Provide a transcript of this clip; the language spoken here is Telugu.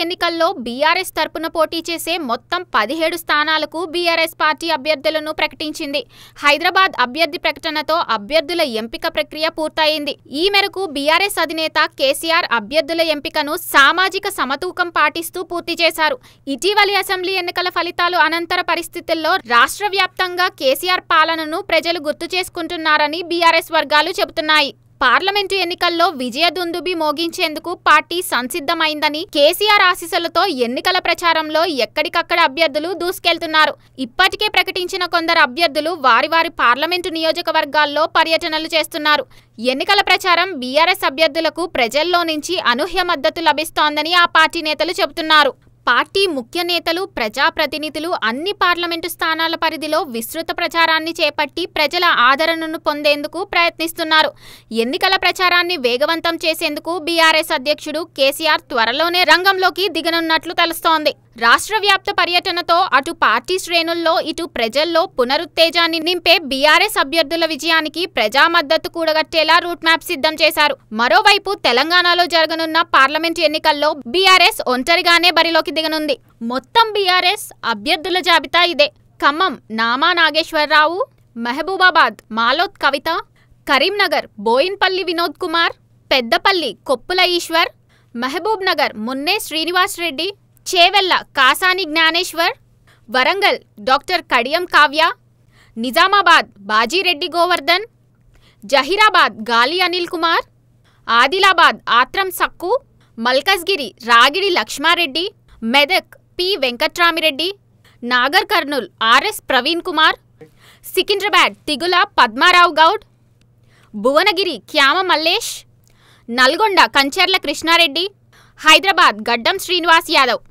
ఎన్నికల్లో బీఆర్ఎస్ తరపున పోటీ చేసే మొత్తం 17 స్థానాలకు బీఆర్ఎస్ పార్టీ అభ్యర్థులను ప్రకటించింది. హైదరాబాద్ అభ్యర్థి ప్రకటనతో అభ్యర్థుల ఎంపిక ప్రక్రియ పూర్తయింది. ఈ మేరకు బీఆర్ఎస్ అధినేత కేసీఆర్ అభ్యర్థుల ఎంపికను సామాజిక సమతూకం పాటిస్తూ పూర్తి చేశారు. ఇటీవలి అసెంబ్లీ ఎన్నికల ఫలితాలు అనంతర పరిస్థితుల్లో రాష్ట్ర వ్యాప్తంగా కేసీఆర్ పాలనను ప్రజలు గుర్తు చేసుకుంటున్నారని బీఆర్ఎస్ వర్గాలు చెబుతున్నాయి. పార్లమెంటు ఎన్నికల్లో విజయ దుందుబి మోగించేందుకు పార్టీ సంసిద్ధమైందని, కేసీఆర్ ఆశీస్సులతో ఎన్నికల ప్రచారంలో ఎక్కడికక్కడ అభ్యర్థులు దూసుకెళ్తున్నారు. ఇప్పటికే ప్రకటించిన కొందరు అభ్యర్థులు వారి పార్లమెంటు నియోజకవర్గాల్లో పర్యటనలు చేస్తున్నారు. ఎన్నికల ప్రచారం బీఆర్ఎస్ అభ్యర్థులకు ప్రజల్లో నుంచి అనూహ్య మద్దతు లభిస్తోందని ఆ పార్టీ నేతలు చెబుతున్నారు. పార్టీ ముఖ్య నేతలు, ప్రజాప్రతినిధులు అన్ని పార్లమెంటు స్థానాల పరిధిలో విస్తృత ప్రచారాన్ని చేపట్టి ప్రజల ఆదరణను పొందేందుకు ప్రయత్నిస్తున్నారు. ఎన్నికల ప్రచారాన్ని వేగవంతం చేసేందుకు బీఆర్ఎస్ అధ్యక్షుడు కేసీఆర్ త్వరలోనే రంగంలోకి దిగనున్నట్లు తెలుస్తోంది. రాష్ట్ర వ్యాప్త పర్యటనతో అటు పార్టీ శ్రేణుల్లో ఇటు ప్రజల్లో పునరుత్తేజాన్ని నింపే బీఆర్ఎస్ అభ్యర్థుల విజయానికి ప్రజా మద్దతు కూడగట్టేలా రూట్ మ్యాప్ సిద్ధం చేశారు. మరోవైపు తెలంగాణలో జరగనున్న పార్లమెంటు ఎన్నికల్లో బీఆర్ఎస్ ఒంటరిగానే బరిలోకి దిగనుంది. మొత్తం బీఆర్ఎస్ అభ్యర్థుల జాబితా ఇదే: ఖమ్మం నామా నాగేశ్వరరావు, మహబూబాబాద్ మాలోత్ కవిత, కరీంనగర్ బోయిన్పల్లి వినోద్ కుమార్, పెద్దపల్లి కొప్పుల ఈశ్వర్, మహబూబ్ నగర్ మున్నే శ్రీనివాస్ రెడ్డి, చేవెళ్ల కాసాని జ్ఞానేశ్వర్, వరంగల్ డాక్టర్ కడియం కావ్య, నిజామాబాద్ బాజీరెడ్డి గోవర్ధన్, జహీరాబాద్ గాలి అనిల్ కుమార్, ఆదిలాబాద్ ఆత్రం సక్కు, మల్కజ్గిరి రాగిడి లక్ష్మారెడ్డి, మెదక్ పి వెంకట్రామిరెడ్డి, నాగర్ కర్నూల్ ఆర్ఎస్ ప్రవీణ్ కుమార్, సికింద్రాబాద్ తిగుల పద్మారావు గౌడ్, భువనగిరి క్యామ మల్లేష్, నల్గొండ కంచెర్ల కృష్ణారెడ్డి, హైదరాబాద్ గడ్డం శ్రీనివాస్ యాదవ్.